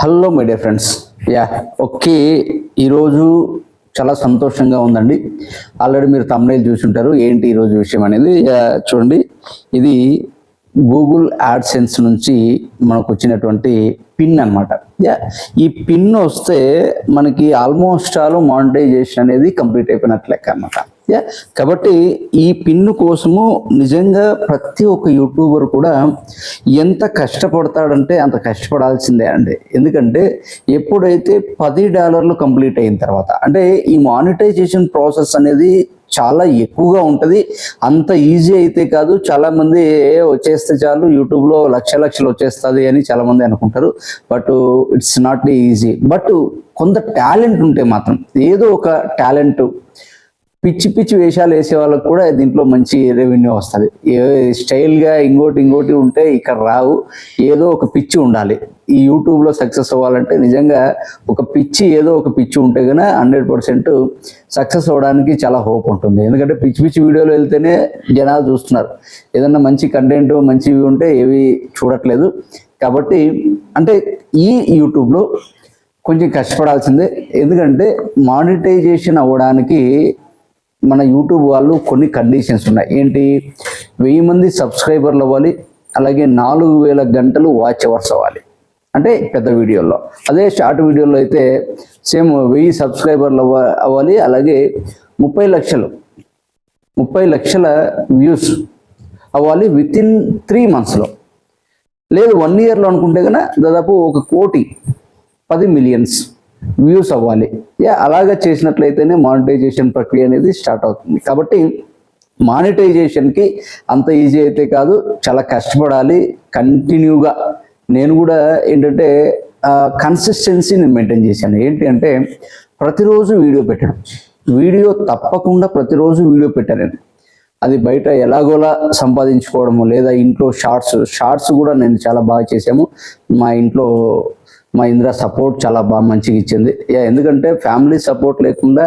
Hello my dear friends. Okay, ఈరోజు చాలా సంతోషంగా ఉందండి. ఆల్రెడీ మీరు thumbnail చూసుంటారు. ఏంటి ఈరోజు విషయం అనేది చూడండి. ఇది గూగుల్ యాడ్సెన్స్ నుంచి మనకు వచ్చినటువంటి పిన్ అనమాట. ఈ పిన్ వస్తే మనకి ఆల్మోస్ట్ ఆల్ మానిటైజేషన్ అనేది కంప్లీట్ అయిపోయినట్లు లెక్క అనమాట. కాబట్టి ఈ పిన్ కోసము నిజంగా ప్రతి ఒక్క యూట్యూబర్ కూడా ఎంత కష్టపడతాడంటే అంత కష్టపడాల్సిందే అండి. ఎందుకంటే ఎప్పుడైతే $10 కంప్లీట్ అయిన తర్వాత, అంటే ఈ మానిటైజేషన్ ప్రాసెస్ అనేది చాలా ఎక్కువగా ఉంటుంది. అంత ఈజీ అయితే కాదు. చాలామంది వచ్చేస్తే చాలు యూట్యూబ్లో లక్షలు వచ్చేస్తుంది అని చాలామంది అనుకుంటారు. But it's not easy. But కొంత టాలెంట్ ఉంటే మాత్రం, ఏదో ఒక టాలెంట్, పిచ్చి వేషాలు వేసే వాళ్ళకు కూడా దీంట్లో మంచి రెవెన్యూ వస్తుంది. స్టైల్గా ఇంకోటి ఉంటే ఇక్కడ రావు. ఏదో ఒక పిచ్చి ఉండాలి. ఈ యూట్యూబ్లో సక్సెస్ అవ్వాలంటే నిజంగా ఏదో ఒక పిచ్చి ఉంటే కనుక 100% సక్సెస్ అవ్వడానికి చాలా హోప్ ఉంటుంది. ఎందుకంటే పిచ్చి వీడియోలు వెళ్తేనే జనాలు చూస్తున్నారు. ఏదన్నా మంచి కంటెంట్ మంచివి ఉంటే ఏవి చూడట్లేదు. కాబట్టి అంటే ఈ యూట్యూబ్లో కొంచెం కష్టపడాల్సిందే. ఎందుకంటే మానిటైజేషన్ అవ్వడానికి మన యూట్యూబ్ వాళ్ళు కొన్ని కండిషన్స్ ఉన్నాయి. ఏంటి? 1000 మంది సబ్స్క్రైబర్లు అవ్వాలి, అలాగే 4000 గంటలు వాచ్ అవర్స్ అవ్వాలి. అంటే పెద్ద వీడియోల్లో. అదే షార్ట్ వీడియోలో అయితే సేమ్ 1000 సబ్స్క్రైబర్లు అవ్వాలి, అలాగే 30 లక్షల వ్యూస్ అవ్వాలి వితిన్ 3 monthsలో. లేదు 1 yearలో అనుకుంటే కనుక దాదాపు 1 కోటి 10 మిలియన్స్ వ్యూస్ అవ్వాలి. అలాగా చేసినట్లయితేనే మానిటైజేషన్ ప్రక్రియ అనేది స్టార్ట్ అవుతుంది. కాబట్టి మానిటైజేషన్కి అంత ఈజీ అయితే కాదు, చాలా కష్టపడాలి కంటిన్యూగా. నేను కూడా ఏంటంటే కన్సిస్టెన్సీని మెయింటైన్ చేశాను. ఏంటి అంటే ప్రతిరోజు వీడియో పెట్టడం, తప్పకుండా ప్రతిరోజు వీడియో పెట్టాను. అది బయట ఎలాగోలా సంపాదించుకోవడము, లేదా ఇంట్లో షార్ట్స్ కూడా నేను చాలా బాగా చేసాము. మా ఇంద్ర సపోర్ట్ చాలా బాగా మంచిగా ఇచ్చింది. ఎందుకంటే ఫ్యామిలీ సపోర్ట్ లేకుండా,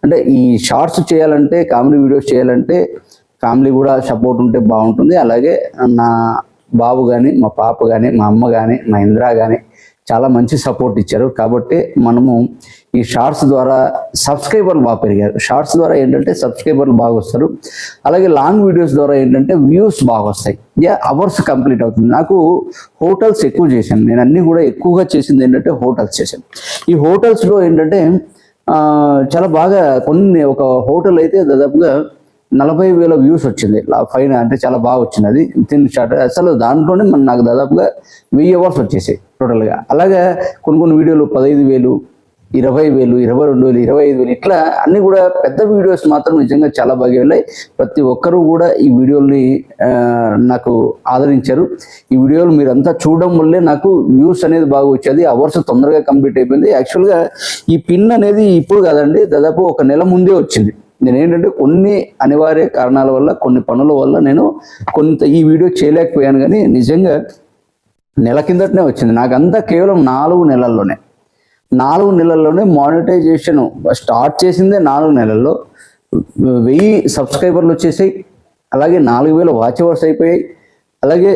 అంటే ఈ షార్ట్స్ చేయాలంటే, కామెడీ వీడియోస్ చేయాలంటే ఫ్యామిలీ కూడా సపోర్ట్ ఉంటే బాగుంటుంది. అలాగే నా బాబు కానీ, మా పాప కానీ, మా అమ్మ కానీ, మా ఇంద్ర కానీ చాలా మంచి సపోర్ట్ ఇచ్చారు. కాబట్టి మనము ఈ షార్ట్స్ ద్వారా సబ్స్క్రైబర్లు బాగా పెరిగారు. షార్ట్స్ ద్వారా ఏంటంటే సబ్స్క్రైబర్లు బాగా వస్తారు. అలాగే లాంగ్ వీడియోస్ ద్వారా ఏంటంటే వ్యూస్ బాగా వస్తాయి. అవర్స్ కంప్లీట్ అవుతుంది. నాకు హోటల్స్ ఎక్కువ చేశాను. నేను అన్నీ కూడా ఎక్కువగా చేసింది ఏంటంటే హోటల్స్ చేశాను. ఈ హోటల్స్లో ఏంటంటే చాలా బాగా ఒక హోటల్ అయితే దాదాపుగా 40,000 వ్యూస్ వచ్చింది పైన. అంటే చాలా బాగా వచ్చింది. అది షార్ట్ అసలు దాంట్లోనే నాకు దాదాపుగా 1000 అవర్స్ వచ్చేసాయి టోటల్గా. అలాగే కొన్ని వీడియోలు 15,000, 20,000, 22,000, 25,000 ఇట్లా అన్నీ కూడా పెద్ద వీడియోస్ మాత్రం నిజంగా చాలా బాగా వెళ్ళాయి. ప్రతి ఒక్కరూ కూడా ఈ వీడియోల్ని నాకు ఆదరించారు. ఈ వీడియోలు మీరంతా చూడడం వల్లే నాకు వ్యూస్ అనేది బాగా వచ్చేది. అవర్స్ తొందరగా కంప్లీట్ అయిపోయింది. యాక్చువల్గా ఈ పిన్ అనేది ఇప్పుడు కాదండి, దాదాపు 1 నెల ముందే వచ్చింది. నేనేంటంటే కొన్ని అనివార్య కారణాల వల్ల, కొన్ని పనుల వల్ల నేను కొంత ఈ వీడియో చేయలేకపోయాను. కానీ నిజంగా నెల కిందటనే వచ్చింది. నాకంతా కేవలం 4 నెలల్లోనే మానిటైజేషన్ స్టార్ట్ చేసిందే 4 నెలల్లో 1000 సబ్స్క్రైబర్లు వచ్చేసాయి. అలాగే 4000 వాచ్ అవర్స్ అయిపోయాయి. అలాగే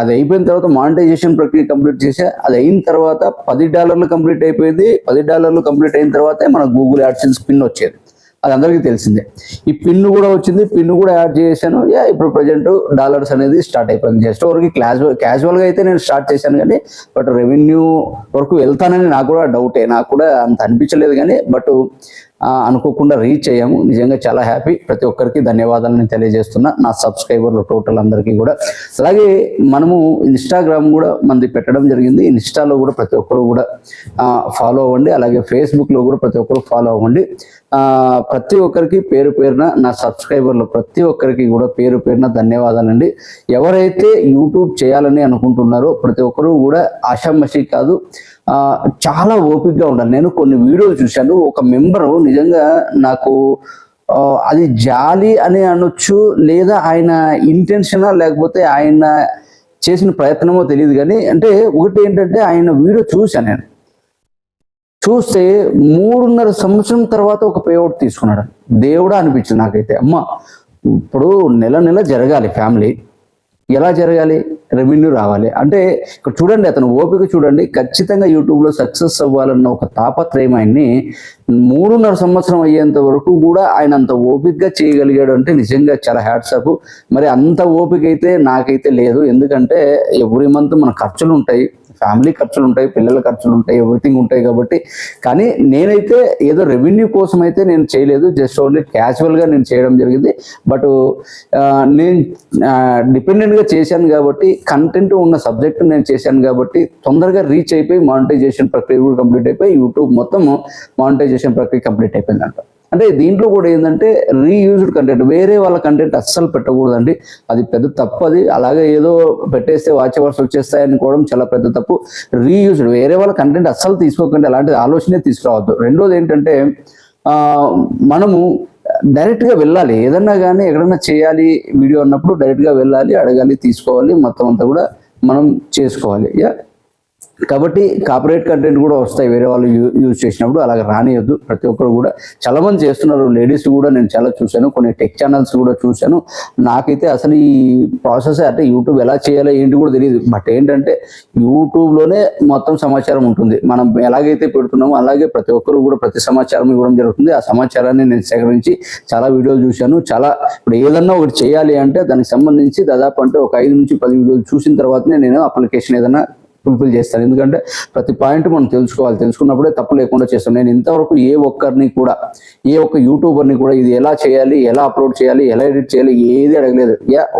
అది అయిపోయిన తర్వాత మానిటైజేషన్ ప్రక్రియ కంప్లీట్ చేసా. అది అయిన తర్వాత $10 కంప్లీట్ అయిపోయింది. $10 కంప్లీట్ అయిన తర్వాతే మన గూగుల్ యాడ్సెన్స్ పిన్ వచ్చేది. అది అందరికీ తెలిసిందే. ఈ పిన్ కూడా వచ్చింది. పిన్ కూడా యాడ్ చేశాను. ఇప్పుడు ప్రజెంట్ డాలర్స్ అనేది స్టార్ట్ అయిపోయింది. జస్ట్ వరకు క్యాజువల్గా అయితే నేను స్టార్ట్ చేశాను. కానీ బట్ రెవెన్యూ వరకు వెళ్తానని నాకు కూడా డౌటే. నాకు కూడా అంత అనిపించలేదు. కానీ బట్ అనుకోకుండా రీచ్ అయ్యాము. నిజంగా చాలా హ్యాపీ. ప్రతి ఒక్కరికి ధన్యవాదాలను తెలియజేస్తున్నా, నా సబ్స్క్రైబర్లు టోటల్ అందరికీ కూడా. అలాగే మనము ఇన్స్టాగ్రామ్ కూడా మనది పెట్టడం జరిగింది. ఇన్స్టాలో కూడా ప్రతి ఒక్కరు కూడా ఫాలో అవ్వండి. అలాగే ఫేస్బుక్లో కూడా ప్రతి ఒక్కరు ఫాలో అవ్వండి. ప్రతి ఒక్కరికి పేరున నా సబ్స్క్రైబర్లు ప్రతి ఒక్కరికి కూడా పేరున ధన్యవాదాలండి. ఎవరైతే యూట్యూబ్ చేయాలని అనుకుంటున్నారో ప్రతి ఒక్కరు కూడా ఆషామాషి కాదు, చాలా ఓపికగా ఉండాలి. నేను కొన్ని వీడియోలు చూశాను. ఒక మెంబరు నిజంగా నాకు అది జాలి అని అనొచ్చు, లేదా ఆయన ఇంటెన్షనా లేకపోతే ఆయన చేసిన ప్రయత్నమో తెలియదు. కానీ అంటే ఒకటి ఏంటంటే ఆయన వీడియో చూశాను. నేను చూస్తే 3.5 సంవత్సరం తర్వాత ఒక పేఅవుట్ తీసుకున్నాడు. దేవుడా అనిపించింది నాకైతే. అమ్మ, ఇప్పుడు నెల జరగాలి ఫ్యామిలీ. ఎలా జరగాలి? రెవెన్యూ రావాలి. అంటే ఇక్కడ చూడండి, అతను ఓపిక చూడండి. ఖచ్చితంగా యూట్యూబ్లో సక్సెస్ అవ్వాలన్న ఒక తాపత్రయం ఆయన్ని 3.5 సంవత్సరం అయ్యేంత వరకు కూడా ఆయన అంత ఓపికగా చేయగలిగాడు అంటే నిజంగా చాలా హ్యాట్స్ ఆఫ్. మరి అంత ఓపిక అయితే నాకైతే లేదు. ఎందుకంటే ఎవ్రీ మంత్ మన ఖర్చులు ఉంటాయి, ఫ్యామిలీ ఖర్చులు ఉంటాయి, పిల్లల ఖర్చులు ఉంటాయి, ఎవ్రీథింగ్ ఉంటాయి కాబట్టి. కానీ నేనైతే ఏదో రెవెన్యూ కోసం అయితే నేను చేయలేదు, జస్ట్ ఓన్లీ క్యాజువల్గా నేను చేయడం జరిగింది. బట్ నేను డిపెండెంట్గా చేశాను కాబట్టి, కంటెంట్ ఉన్న సబ్జెక్ట్ నేను చేశాను కాబట్టి తొందరగా రీచ్ అయిపోయి మానిటైజేషన్ ప్రక్రియ కూడా కంప్లీట్ అయిపోయి యూట్యూబ్ మొత్తం మానిటైజేషన్ ప్రక్రియ కంప్లీట్ అయిపోయిందంట. అంటే దీంట్లో కూడా ఏంటంటే రీయూజ్డ్ కంటెంట్, వేరే వాళ్ళ కంటెంట్ అస్సలు పెట్టకూడదండి. అది పెద్ద తప్పు. అది అలాగే ఏదో పెట్టేస్తే వాచ్ అవర్స్ వచ్చేస్తాయి అనుకోవడం చాలా పెద్ద తప్పు. రీయూజ్డ్, వేరే వాళ్ళ కంటెంట్ అస్సలు తీసుకోకండి, అలాంటి ఆలోచనే తీసుకురావద్దు. రెండోది ఏంటంటే మనము డైరెక్ట్గా వెళ్ళాలి. ఏదన్నా కానీ ఎక్కడన్నా చేయాలి వీడియో అన్నప్పుడు డైరెక్ట్గా వెళ్ళాలి, అడగాలి, తీసుకోవాలి, మొత్తం అంతా కూడా మనం చేసుకోవాలి. కాబట్టి కాపరేట్ కంటెంట్ కూడా వస్తాయి వేరే వాళ్ళు యూజ్ చేసినప్పుడు, అలాగే రానియద్దు. ప్రతి ఒక్కరు కూడా చాలా మంది చేస్తున్నారు, లేడీస్ కూడా నేను చాలా చూశాను, కొన్ని టెక్ ఛానల్స్ కూడా చూశాను. నాకైతే అసలు ఈ ప్రాసెస్ అంటే యూట్యూబ్ ఎలా చేయాలో ఏంటి కూడా తెలియదు. బట్ ఏంటంటే యూట్యూబ్లోనే మొత్తం సమాచారం ఉంటుంది. మనం ఎలాగైతే పెడుతున్నామో అలాగే ప్రతి ఒక్కరు కూడా ప్రతి సమాచారం ఇవ్వడం జరుగుతుంది. ఆ సమాచారాన్ని నేను సేకరించి చాలా వీడియోలు చూశాను. చాలా ఇప్పుడు ఏదన్నా ఒకటి చేయాలి అంటే దానికి సంబంధించి దాదాపు అంటే ఒక 5 నుంచి 10 వీడియోలు చూసిన తర్వాతనే నేను అప్లికేషన్ ఏదైనా ఫుల్ఫిల్ చేస్తాను. ఎందుకంటే ప్రతి పాయింట్ మనం తెలుసుకోవాలి, తెలుసుకున్నప్పుడే తప్పు లేకుండా చేస్తాను. నేను ఇంతవరకు ఏ ఒక్క యూట్యూబర్ని కూడా ఇది ఎలా చేయాలి, ఎలా అప్లోడ్ చేయాలి, ఎలా ఎడిట్ చేయాలి ఏది అడగలేదు.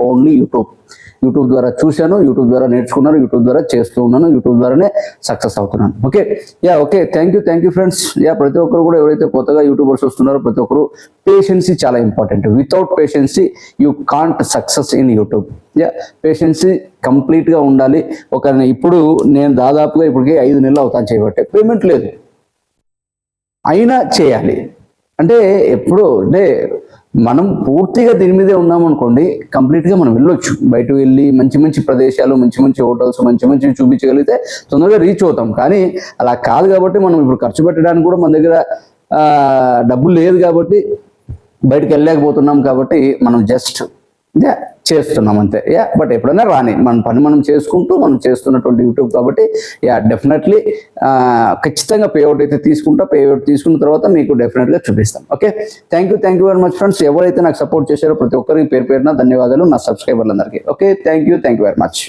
ఓన్లీ యూట్యూబ్ ద్వారా చూశాను, యూట్యూబ్ ద్వారా నేర్చుకున్నాను, యూట్యూబ్ ద్వారా చేస్తూ ఉన్నాను, యూట్యూబ్ ద్వారానే సక్సెస్ అవుతున్నాను. Okay thank you friends. ప్రతి ఒక్కరు కూడా ఎవరైతే కొత్తగా యూట్యూబర్స్ వస్తున్నారో ప్రతి ఒక్కరు పేషెన్సీ చాలా important. Without patience you can't success in YouTube. Patience కంప్లీట్గా ఉండాలి. ఇప్పుడు నేను దాదాపుగా ఇప్పటికే 5 నెలలు అవుతాను చేయబట్టే, పేమెంట్ లేదు అయినా చేయాలి. అంటే ఎప్పుడు అంటే మనం పూర్తిగా దీని మీదే ఉన్నామనుకోండి, కంప్లీట్గా మనం వెళ్ళొచ్చు. బయట వెళ్ళి మంచి ప్రదేశాలు, మంచి హోటల్స్, మంచి చూపించగలిగితే తొందరగా రీచ్ అవుతాం. కానీ అలా కాదు కాబట్టి మనం ఇప్పుడు ఖర్చు పెట్టడానికి కూడా మన దగ్గర డబ్బులు లేదు కాబట్టి బయటకు వెళ్ళలేకపోతున్నాం. కాబట్టి మనం జస్ట్ చేస్తున్నాం అంతే. బట్ ఎప్పుడైనా రాని మన పని మనం చేసుకుంటూ మనం చేస్తున్నటువంటి యూట్యూబ్ కాబట్టి డెఫినెట్లీ ఖచ్చితంగా పేఅవుట్ అయితే పేఅవుట్ తీసుకున్న తర్వాత మీకు డెఫినెట్గా చూపిస్తాం. Okay thank you very much friends. ఎవరైతే నాకు సపోర్ట్ చేశారో ప్రతి ఒక్కరికి పేరున ధన్యవాదాలు, నా సబ్స్క్రైబర్లందరికీ. Okay thank you very much.